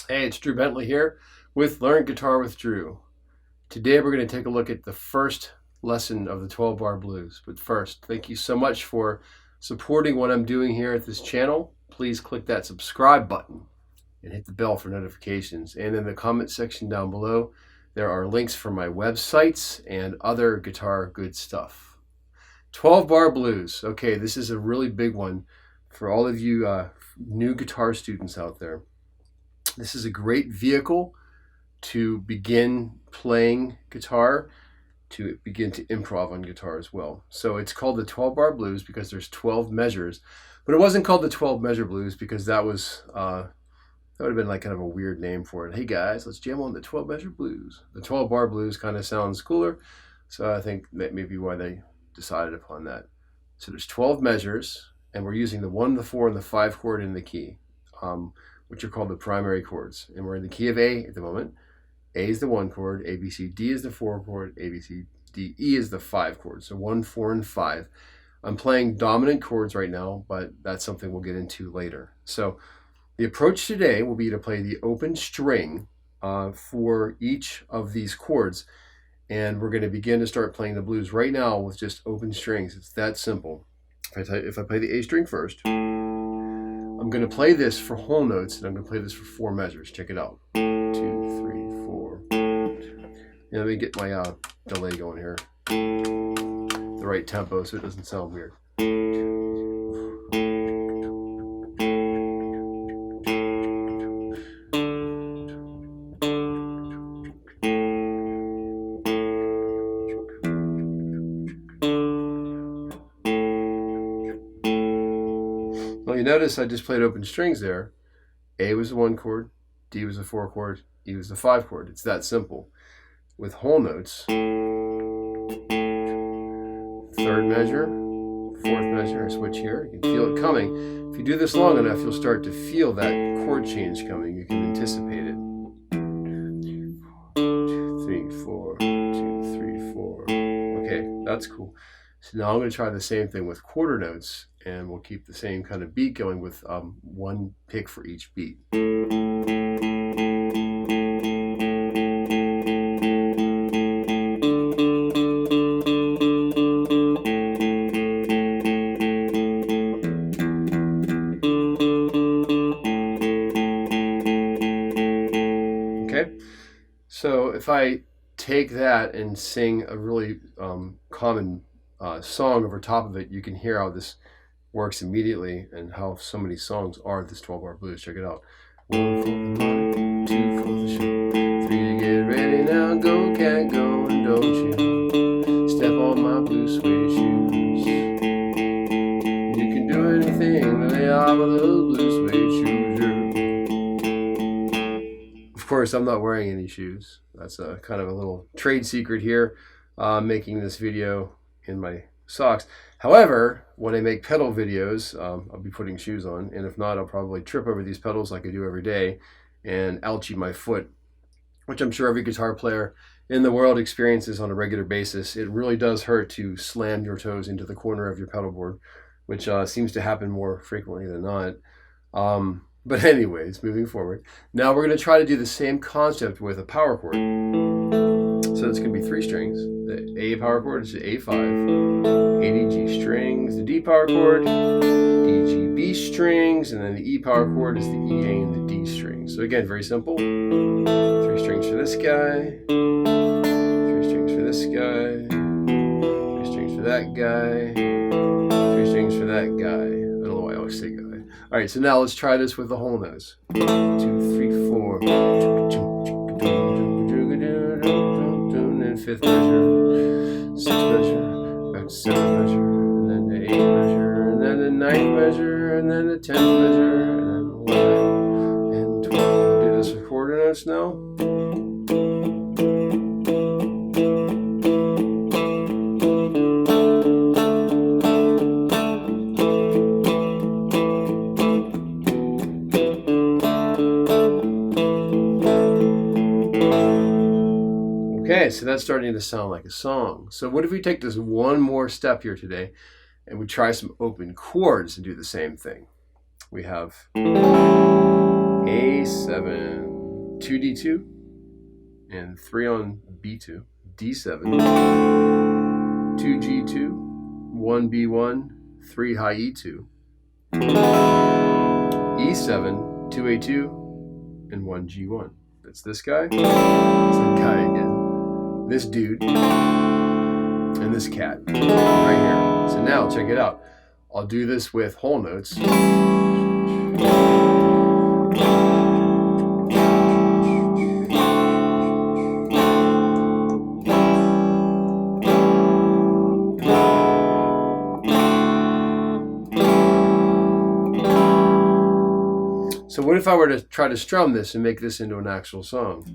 Hey, it's Drew Bentley here with Learn Guitar with Drew. Today we're going to take a look at the first lesson of the 12 bar blues. But first, thank you so much for supporting what I'm doing here at this channel. Please click that subscribe button and hit the bell for notifications. And in the comment section down below, there are links for my websites and other guitar good stuff. 12 bar blues. Okay, this is a really big one for all of you new guitar students out there. This is a great vehicle to begin playing guitar, to begin to improv on guitar as well. So it's called the 12 bar blues because there's 12 measures, but it wasn't called the 12 measure blues because that would have been like kind of a weird name for it. Hey guys, let's jam on the 12 measure blues. The 12 bar blues kind of sounds cooler, so I think that may be why they decided upon that. So there's 12 measures, and we're using the 1, the 4, and the 5 chord in the key. Which are called the primary chords. And we're in the key of A at the moment. A is the 1 chord, A, B, C, D is the 4 chord, A, B, C, D, E is the 5 chord. So 1, 4, and 5. I'm playing dominant chords right now, but that's something we'll get into later. So the approach today will be to play the open string for each of these chords. And we're going to begin to start playing the blues right now with just open strings. It's that simple. If I play the A string first, I'm going to play this for whole notes, and I'm going to play this for 4 measures. Check it out. 2, 3, 4. Let me get my delay going here. The right tempo so it doesn't sound weird. Well, you notice I just played open strings there. A was the 1 chord, D was the 4 chord, E was the 5 chord. It's that simple. With whole notes, 3rd measure, 4th measure, I switch here. You can feel it coming. If you do this long enough, you'll start to feel that chord change coming. You can anticipate it. 2, 3, 4, 2, 3, 4. Okay, that's cool. So now I'm going to try the same thing with quarter notes, and we'll keep the same kind of beat going with 1 pick for each beat. Okay, so if I take that and sing a really common song over top of it, you can hear how this works immediately and how so many songs are this 12 bar blues. Check it out. 1 for the money, 2 for the show, 3 to get ready now, go cat go, and don't you step on my blue suede shoes. You can do anything that they are with those blue suede shoes. Of course, I'm not wearing any shoes. That's a kind of a little trade secret here, making this video in my socks. However, when I make pedal videos, I'll be putting shoes on, and if not, I'll probably trip over these pedals like I do every day and ouchie my foot, which I'm sure every guitar player in the world experiences on a regular basis. It really does hurt to slam your toes into the corner of your pedal board, which seems to happen more frequently than not. But anyways, moving forward. Now we're going to try to do the same concept with a power chord. So it's going to be 3 strings. The A power chord is the A5, A, D, G strings, the D power chord, D, G, B strings, and then the E power chord is the E, A, and the D strings. So again, very simple. 3 strings for this guy, 3 strings for this guy, 3 strings for that guy, 3 strings for that guy. I don't know why I always say guy. All right, so now let's try this with the whole nose. 2, 3, 4. And 5th measure, 6th measure, back to 7th measure, and then the 8th measure, and then the 9th measure, and then the 10th measure, and then 11 and 12. I'll do this with quarter notes now. Okay, so that's starting to sound like a song. So what if we take this one more step here today and we try some open chords and do the same thing? We have A7, 2D2, and 3 on B2, D7, 2G2, 1B1, 3 high E2, E7, 2A2, and 1G1. That's this guy, it's that guy again, this dude, and this cat right here. So now check it out. I'll do this with whole notes. So what if I were to try to strum this and make this into an actual song?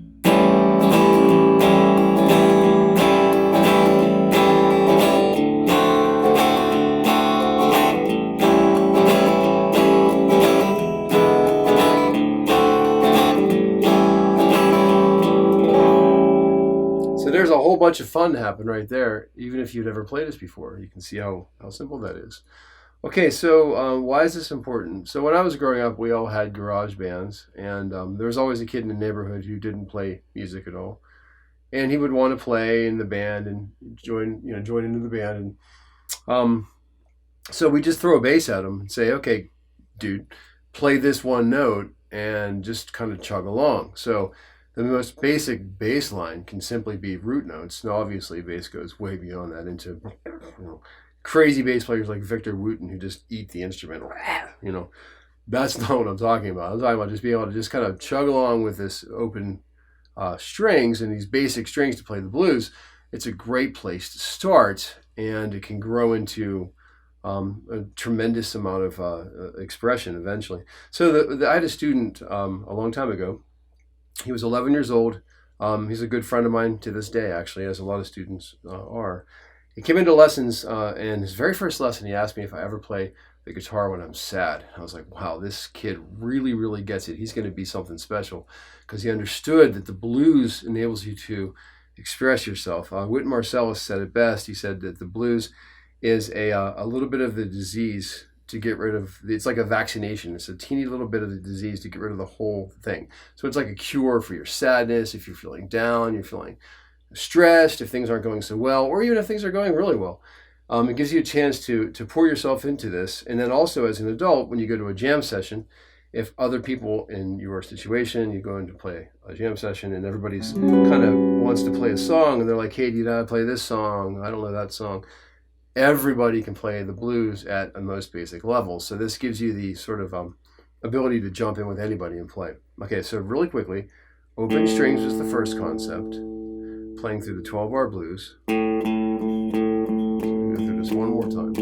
So there's a whole bunch of fun to happen right there, even if you've never played this before. You can see how simple that is. Okay, so why is this important? So when I was growing up, we all had garage bands, and there was always a kid in the neighborhood who didn't play music at all, and he would want to play in the band and join into the band, and so we just throw a bass at him and say, "Okay, dude, play this one note and just kind of chug along." So the most basic bass line can simply be root notes. Now, obviously, bass goes way beyond that into crazy bass players like Victor Wooten who just eat the instrument. That's not what I'm talking about. I'm talking about just being able to just kind of chug along with this open strings and these basic strings to play the blues. It's a great place to start, and it can grow into a tremendous amount of expression eventually. So I had a student a long time ago. He was 11 years old. He's a good friend of mine to this day, actually, as a lot of students are. He came into lessons, and his very first lesson, he asked me if I ever play the guitar when I'm sad. I was like, wow, this kid really, really gets it. He's going to be something special, because he understood that the blues enables you to express yourself. Wynton Marsalis said it best. He said that the blues is a little bit of the disease to get rid of. It's like a vaccination. It's a teeny little bit of the disease to get rid of the whole thing. So it's like a cure for your sadness. If you're feeling down, you're feeling stressed, if things aren't going so well, or even if things are going really well. It gives you a chance to pour yourself into this. And then also as an adult, when you go to a jam session, if other people in your situation, you go in to play a jam session and everybody's kind of wants to play a song and they're like, hey, do you know how to play this song? I don't know that song. Everybody can play the blues at a most basic level. So this gives you the sort of ability to jump in with anybody and play. Okay, so really quickly, open strings was the first concept. Playing through the 12-bar blues. So go through this one more time.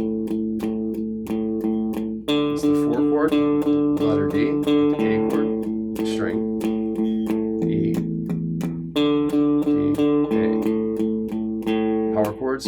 It's the 4 chord, letter D, A chord, string, E, D, A. Power chords.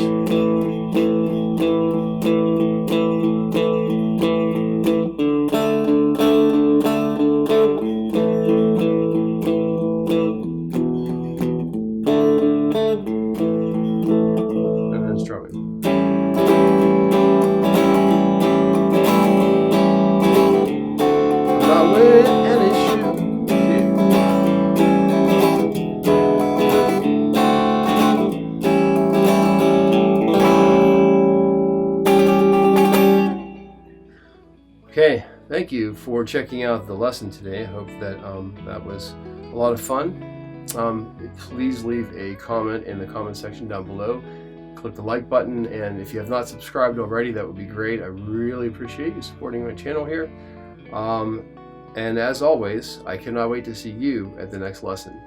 Okay, thank you for checking out the lesson today. I hope that that was a lot of fun. Please leave a comment in the comment section down below. Click the like button, and if you have not subscribed already, that would be great. I really appreciate you supporting my channel here. And as always, I cannot wait to see you at the next lesson.